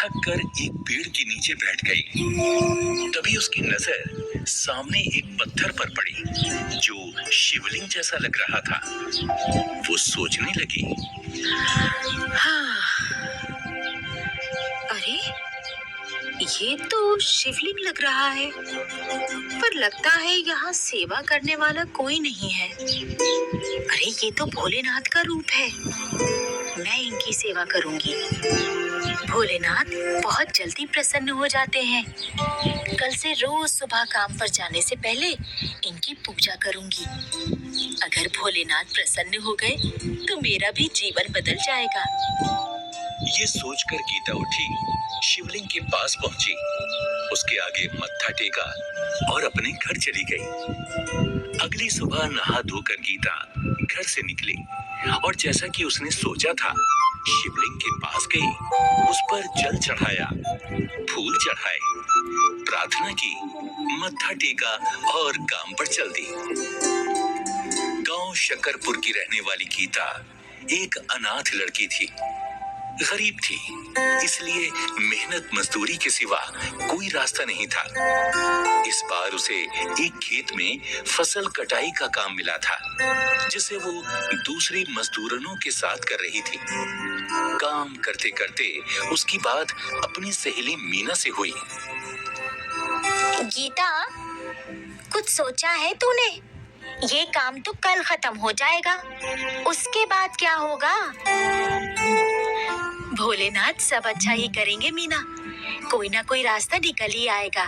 थक कर एक पेड़ के नीचे बैठ गई। तभी उसकी नजर सामने एक पत्थर पर पड़ी जो शिवलिंग जैसा लग रहा था। वो सोचने लगी, हाँ, अरे ये तो शिवलिंग लग रहा है, पर लगता है यहाँ सेवा करने वाला कोई नहीं है। अरे ये तो भोलेनाथ का रूप है, मैं इनकी सेवा करूंगी। भोलेनाथ बहुत जल्दी प्रसन्न हो जाते हैं। कल से रोज सुबह काम पर जाने से पहले इनकी पूजा करूंगी। अगर भोलेनाथ प्रसन्न हो गए तो मेरा भी जीवन बदल जाएगा। ये सोचकर गीता उठी, शिवलिंग के पास पहुंची, उसके आगे मत्था टेका और अपने घर चली गई। अगली सुबह नहा धोकर गीता घर से निकली और जैसा कि उसने सोचा था, शिवलिंग के पास गई, उस पर जल चढ़ाया, फूल चढ़ाए, प्रार्थना की, मत्था टेका और काम पर चल दी। गांव शकरपुर की रहने वाली गीता एक अनाथ लड़की थी। गरीब थी, इसलिए मेहनत मजदूरी के सिवा कोई रास्ता नहीं था। इस बार उसे एक खेत में फसल कटाई का काम मिला था, जिसे वो दूसरे मजदूरों के साथ कर रही थी। काम करते करते उसकी बात अपनी सहेली मीना से हुई। गीता, कुछ सोचा है तूने? ये काम तो कल खत्म हो जाएगा, उसके बाद क्या होगा? भोलेनाथ सब अच्छा ही करेंगे मीना, कोई ना कोई रास्ता निकल ही आएगा।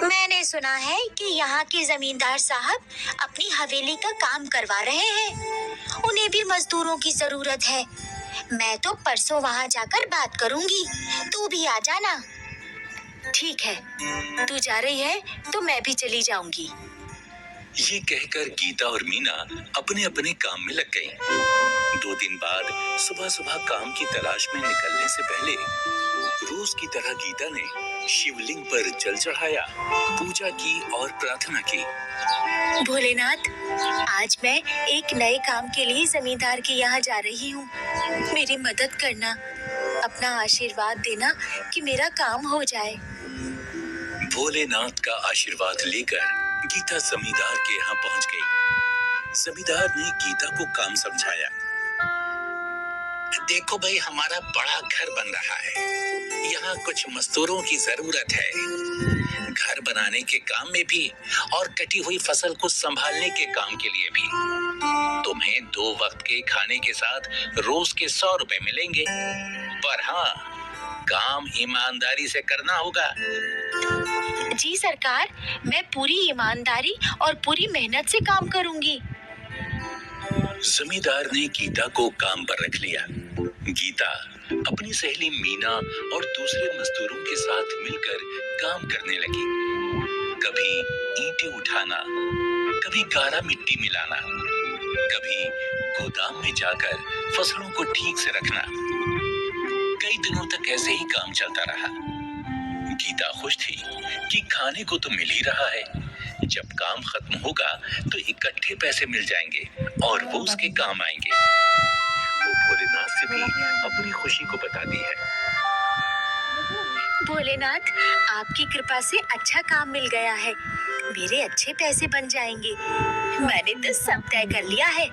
मैंने सुना है कि यहाँ के जमींदार साहब अपनी हवेली का काम करवा रहे हैं, उन्हें भी मजदूरों की जरूरत है। मैं तो परसों वहाँ जाकर बात करूंगी, तू भी आ जाना। ठीक है, तू जा रही है तो मैं भी चली जाऊंगी। ये कहकर गीता और मीना अपने अपने काम में लग गईं। 2 दिन बाद सुबह सुबह काम की तलाश में निकलने से पहले रोज की तरह गीता ने शिवलिंग पर जल चढ़ाया, पूजा की और प्रार्थना की। भोलेनाथ, आज मैं एक नए काम के लिए जमींदार के यहाँ जा रही हूँ, मेरी मदद करना, अपना आशीर्वाद देना कि मेरा काम हो जाए। भोलेनाथ का आशीर्वाद लेकर गीता जमींदार के यहाँ पहुँच गई। जमींदार ने गीता को काम समझाया। देखो भाई, हमारा बड़ा घर बन रहा है, यहाँ कुछ मजदूरों की जरूरत है, घर बनाने के काम में भी और कटी हुई फसल को संभालने के काम के लिए भी। तुम्हें 2 वक्त के खाने के साथ रोज के 100 रुपए मिलेंगे, पर हाँ, काम ईमानदारी से करना होगा। जी सरकार, मैं पूरी ईमानदारी और पूरी मेहनत से काम करूंगी। जमींदार ने गीता को काम पर रख लिया। गीता अपनी सहेली मीना और दूसरे मजदूरों के साथ मिलकर काम करने लगी। कभी ईंटें उठाना, कभी गाढ़ा मिट्टी मिलाना, कभी गोदाम में जाकर फसलों को ठीक से रखना। कई दिनों तक ऐसे ही काम चलता रहा। गीता खुश थी कि खाने को तो मिल ही रहा है, जब काम खत्म होगा तो इकट्ठे पैसे मिल जाएंगे और वो उसके काम आएंगे। वो भोलेनाथ से भी अपनी खुशी को बताती है। भोलेनाथ, आपकी कृपा से अच्छा काम मिल गया है, मेरे अच्छे पैसे बन जाएंगे। मैंने तो सब तय कर लिया है,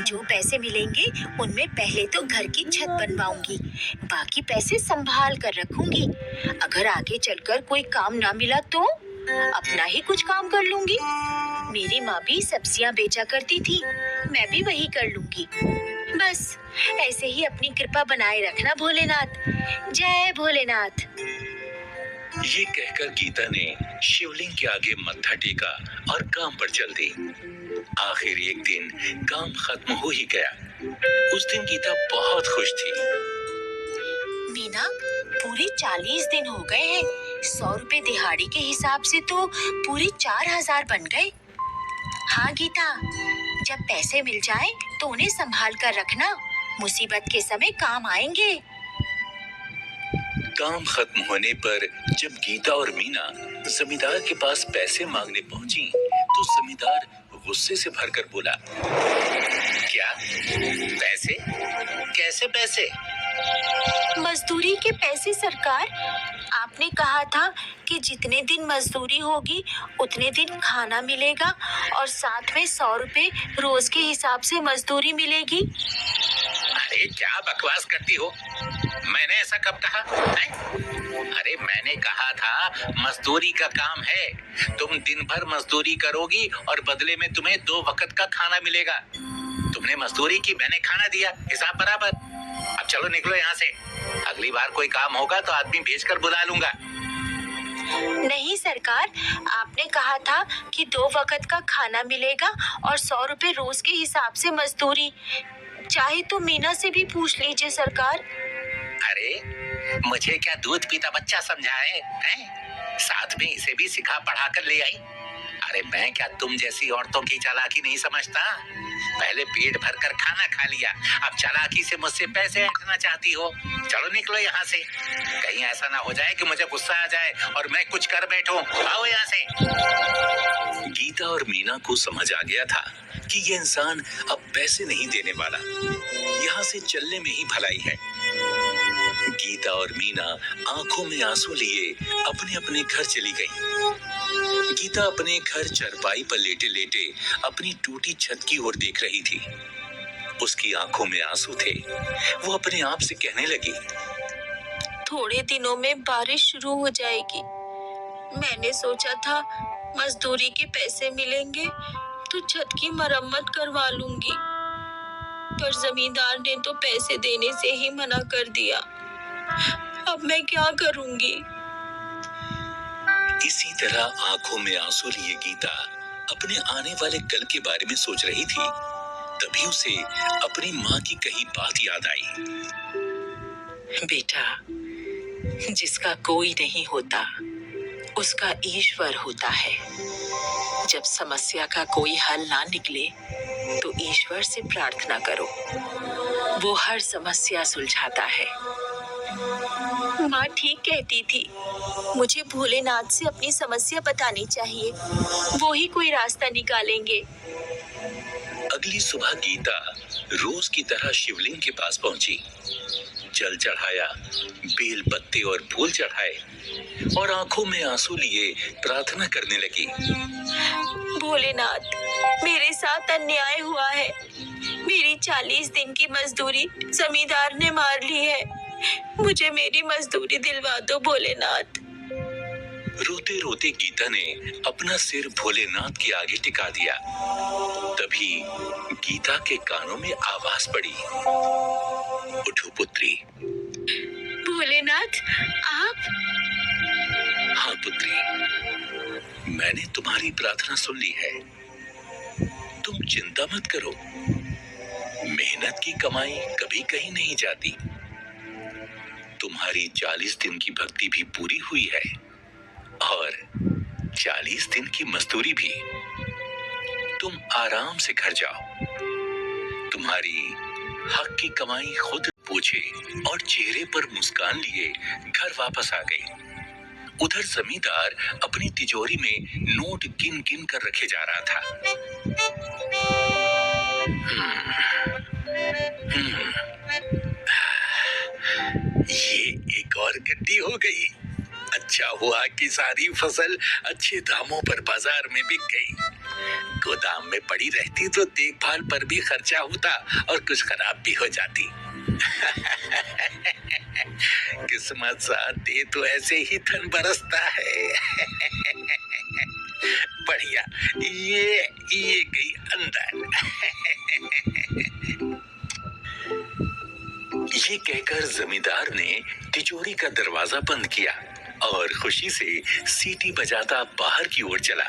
जो पैसे मिलेंगे उनमें पहले तो घर की छत बनवाऊंगी, बाकी पैसे संभाल कर रखूंगी। अगर आगे चलकर कोई काम ना मिला तो अपना ही कुछ काम कर लूंगी। मेरी माँ भी सब्जियाँ बेचा करती थी, मैं भी वही कर लूंगी। बस ऐसे ही अपनी कृपा बनाए रखना भोलेनाथ। जय भोलेनाथ। ये कहकर गीता ने शिवलिंग के आगे मत्था टेका और काम पर चल दी। आखिर एक दिन काम खत्म हो ही गया। उस दिन गीता बहुत खुश थी। मीना, पूरे 40 दिन हो गए हैं, 100 रुपए दिहाड़ी के हिसाब से तो पूरे 4000 बन गए। हाँ गीता, जब पैसे मिल जाए तो उन्हें संभाल कर रखना, मुसीबत के समय काम आएंगे। काम खत्म होने पर जब गीता और मीना जमींदार के पास पैसे मांगने पहुंची तो जमींदार गुस्से से भरकर बोला, क्या पैसे? कैसे पैसे? मजदूर मजदूरी के पैसे सरकार? आपने कहा था कि जितने दिन मजदूरी होगी उतने दिन खाना मिलेगा और साथ में 100 रुपए रोज के हिसाब से मजदूरी मिलेगी। अरे क्या बकवास करती हो? मैंने ऐसा कब कहा है? अरे मैंने कहा था मजदूरी का काम है, तुम दिन भर मजदूरी करोगी और बदले में तुम्हें 2 वक्त का खाना मिलेगा। तुमने मजदूरी की, मैंने खाना दिया, हिसाब बराबर। अब चलो निकलो यहाँ से, अगली बार कोई काम होगा तो आदमी भेजकर बुला लूंगा। नहीं सरकार, आपने कहा था कि 2 वक्त का खाना मिलेगा और 100 रुपए रोज के हिसाब से मजदूरी। चाहे तो मीना से भी पूछ लीजिए सरकार। अरे मुझे क्या दूध पीता बच्चा समझा है? साथ में इसे भी सिखा पढ़ा कर ले आई। अरे मैं क्या तुम जैसी औरतों की चालाकी नहीं समझता? पहले पेट भर कर खाना खा लिया, अब चालाकी से मुझसे पैसे ऐंठना चाहती हो। चलो निकलो यहाँ से, कहीं ऐसा ना हो जाए कि मुझे गुस्सा आ जाए और मैं कुछ कर बैठूं। आओ यहाँ से। गीता और मीना को समझ आ गया था कि ये इंसान अब पैसे नहीं देने वाला, यहाँ से चलने में ही भलाई है। गीता और मीना आंखों में आंसू लिए अपने अपने घर चली गईं। गीता अपने घर चरपाई पर लेटे लेटे अपनी टूटी छत की ओर देख रही थी। उसकी आंखों में आंसू थे। वो अपने आप से कहने लगी, थोड़े दिनों में बारिश शुरू हो जाएगी। मैंने सोचा था मजदूरी के पैसे मिलेंगे तो छत की मरम्मत करवा लूंगी, पर जमींदार ने तो पैसे देने से ही मना कर दिया। अब मैं क्या करूंगी? इसी तरह आंखों में आंसू लिए गीता अपने आने वाले कल के बारे में सोच रही थी। तभी उसे अपनी माँ की कही बात याद आई। बेटा, जिसका कोई नहीं होता उसका ईश्वर होता है। जब समस्या का कोई हल ना निकले तो ईश्वर से प्रार्थना करो, वो हर समस्या सुलझाता है। माँ ठीक कहती थी, मुझे भोलेनाथ से अपनी समस्या बतानी चाहिए, वो ही कोई रास्ता निकालेंगे। अगली सुबह गीता रोज की तरह शिवलिंग के पास पहुंची। जल चढ़ाया, बेल पत्ते और फूल चढ़ाए और आंखों में आंसू लिए प्रार्थना करने लगी। भोलेनाथ, मेरे साथ अन्याय हुआ है। मेरी 40 दिन की मजदूरी जमींदार ने मार ली है। मुझे मेरी मजदूरी दिलवा दो भोलेनाथ। रोते रोते गीता ने अपना सिर भोलेनाथ के आगे टिका दिया। तभी गीता के कानों में आवाज पड़ी, उठो पुत्री। भोलेनाथ, आप? हाँ पुत्री, मैंने तुम्हारी प्रार्थना सुन ली है। तुम चिंता मत करो, मेहनत की कमाई कभी कहीं नहीं जाती। तुम्हारी 40 दिन की भक्ति भी पूरी हुई है और 40 दिन की मजदूरी भी। तुम आराम से घर जाओ। तुम्हारी हक की कमाई खुद पूछे और चेहरे पर मुस्कान लिए घर वापस आ गई। उधर जमींदार अपनी तिजोरी में नोट गिन गिन कर रखे जा रहा था। ये एक और गड्डी हो गई। अच्छा हुआ कि सारी फसल अच्छे दामों पर बाजार में बिक गई। गोदाम में पड़ी रहती तो देखभाल पर भी खर्चा होता और कुछ खराब भी हो जाती। किस्मत साथ दे तो ऐसे ही धन बरसता है। बढ़िया, ये गई अंदर। ये कहकर जमींदार ने तिजोरी का दरवाजा बंद किया और खुशी से सीटी बजाता बाहर की ओर चला।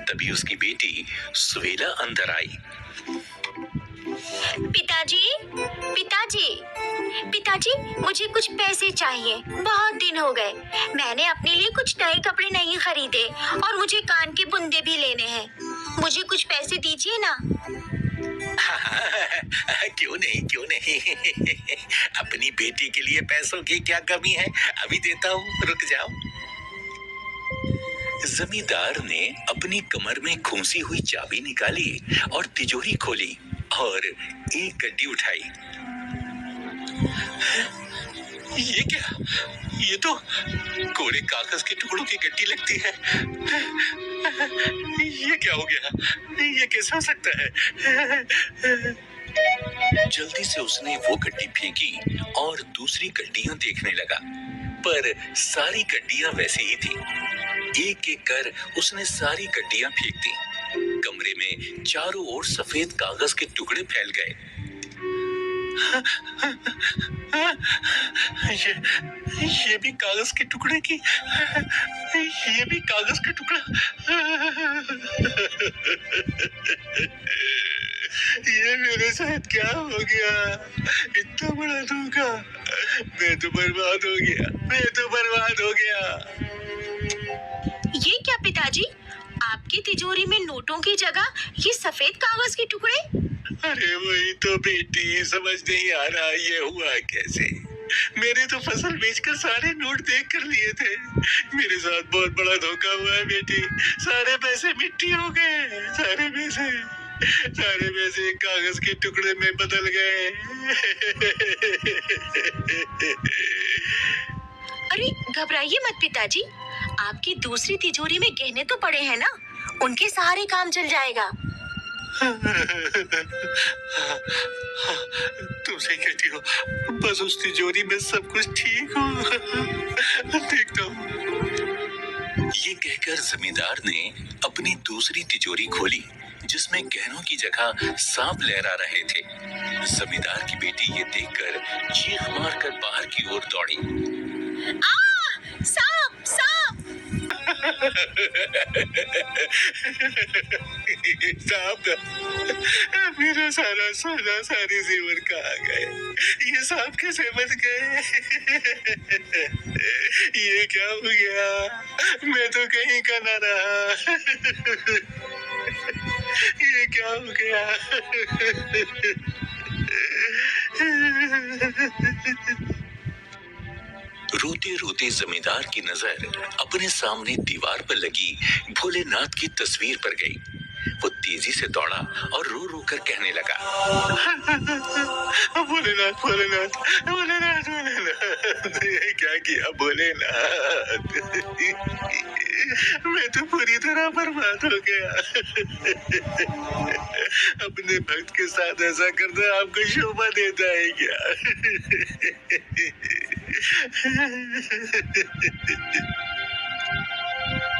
तभी उसकी बेटी सुवेला अंदर आई। पिताजी, पिताजी, पिताजी, मुझे कुछ पैसे चाहिए। बहुत दिन हो गए, मैंने अपने लिए कुछ नए कपड़े नहीं खरीदे और मुझे कान के बुंदे भी लेने हैं। मुझे कुछ पैसे दीजिए ना। क्यों नहीं अपनी बेटी के लिए पैसों की क्या कमी है, अभी देता हूँ, रुक जाओ। जमींदार ने अपनी कमर में खूंसी हुई चाबी निकाली और तिजोरी खोली और एक गड्डी उठाई। ये क्या? ये तो कोरे कागज के टुकड़ों की गड्डी लगती है। ये क्या हो गया? ये कैसे हो सकता है? जल्दी से उसने वो गड्डी फेंकी और दूसरी गड्डियां देखने लगा, पर सारी गड्डियां वैसे ही थी। एक एक कर उसने सारी गड्डियां फेंक दी। कमरे में चारों ओर सफेद कागज के टुकड़े फैल गए। ये भी कागज के टुकड़े की, ये भी कागज का टुकड़ा। ये मेरे साथ क्या हो गया? इतना बड़ा धोखा। मैं तो बर्बाद हो गया, मैं तो बर्बाद हो गया। ये क्या पिताजी, आपकी तिजोरी में नोटों की जगह ये सफेद कागज के टुकड़े? अरे वही तो बेटी, समझ नहीं आ रहा ये हुआ कैसे। मैंने तो फसल बेचकर सारे नोट देख कर लिए थे। मेरे साथ बहुत बड़ा धोखा हुआ है बेटी। सारे पैसे मिट्टी हो गए, सारे पैसे कागज के टुकड़े में बदल गए। अरे घबराइए मत पिताजी, आपकी दूसरी तिजोरी में गहने तो पड़े हैं ना, उनके सहारे काम चल जाएगा। तुम सही कहती हो, बस उस तिजोरी में सब कुछ ठीक हो। देखता हूँ। ये कहकर जमींदार ने अपनी दूसरी तिजोरी खोली, जिसमें गहनों की जगह सांप लहरा रहे थे। जमींदार की बेटी ये देखकर चीख मारकर बाहर की ओर दौड़ी। सांप सांप! सांप! मेरा सारा सोना सारी जेवर कहाँ गए? ये सांप कैसे बच गए? ये क्या हो गया? मैं तो कहीं का ना रहा। ये क्या हो गया? रोते रोते जमींदार की नजर अपने सामने दीवार पर लगी भोलेनाथ की तस्वीर पर गई। वो तेजी से दौड़ा और रो रो कर कहने लगा, भोलेनाथ भोलेनाथ भोलेनाथ भोलेनाथ, ये क्या किया भोलेनाथ? मैं तो पूरी तरह बर्बाद हो गया। अपने भक्त के साथ ऐसा करना आपको शोभा देता है क्या?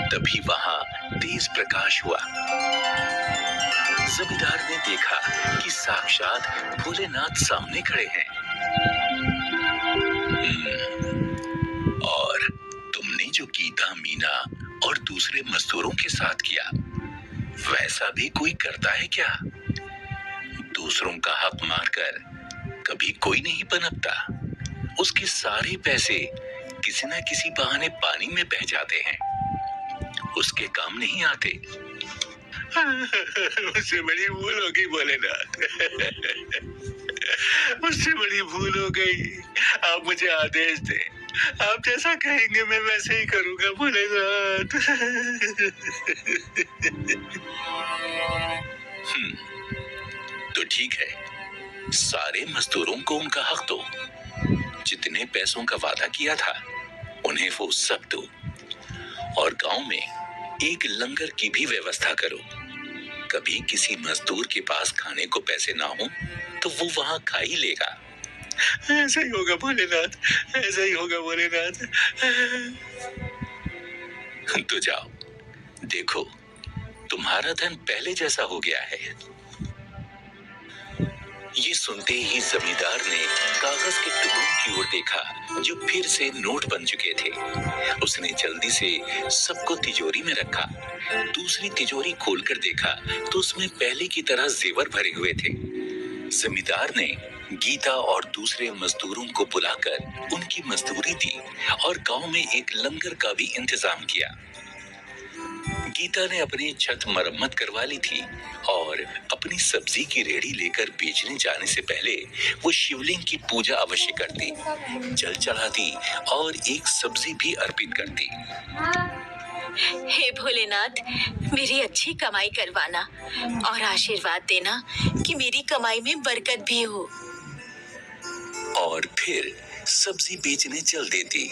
तभी वहां तेज प्रकाश हुआ। जमींदार ने देखा कि साक्षात भोलेनाथ सामने खड़े हैं। और तुमने जो गीता, मीना और दूसरे मजदूरों के साथ किया, वैसा भी कोई करता है क्या? दूसरों का हक मारकर कभी कोई नहीं पनपता। उसके सारे पैसे किसी न किसी बहाने पानी में बह जाते हैं, उसके काम नहीं आते। मुझसे बड़ी भूल हो गई भोलेनाथ। मुझसे बड़ी भूल हो गई। आप मुझे आदेश दें, आप जैसा कहेंगे मैं वैसे ही करूंगा भोलेनाथ। तो ठीक है, सारे मजदूरों को उनका हक दो। जितने पैसों का वादा किया था उन्हें वो सब दो, और गांव में एक लंगर की भी व्यवस्था करो। कभी किसी मजदूर के पास खाने को पैसे ना हो तो वो वहां खा ही लेगा। ऐसा ही होगा भोलेनाथ, ऐसा ही होगा भोलेनाथ। तो जाओ, देखो तुम्हारा धन पहले जैसा हो गया है। ये सुनते ही जमींदार ने कागज के टुकड़ों की ओर देखा जो फिर से नोट बन चुके थे। उसने जल्दी से सबको तिजोरी में रखा। दूसरी तिजोरी खोलकर देखा तो उसमें पहले की तरह जेवर भरे हुए थे। जमींदार ने गीता और दूसरे मजदूरों को बुलाकर उनकी मजदूरी दी और गांव में एक लंगर का भी इंतजाम किया। गीता ने अपनी छत मरम्मत करवा ली थी और अपनी सब्जी की रेहड़ी लेकर बेचने जाने से पहले वो शिवलिंग की पूजा अवश्य करती, जल चढ़ाती और एक सब्जी भी अर्पित करती। हे भोलेनाथ, मेरी अच्छी कमाई करवाना और आशीर्वाद देना कि मेरी कमाई में बरकत भी हो। और फिर सब्जी बेचने चल देती।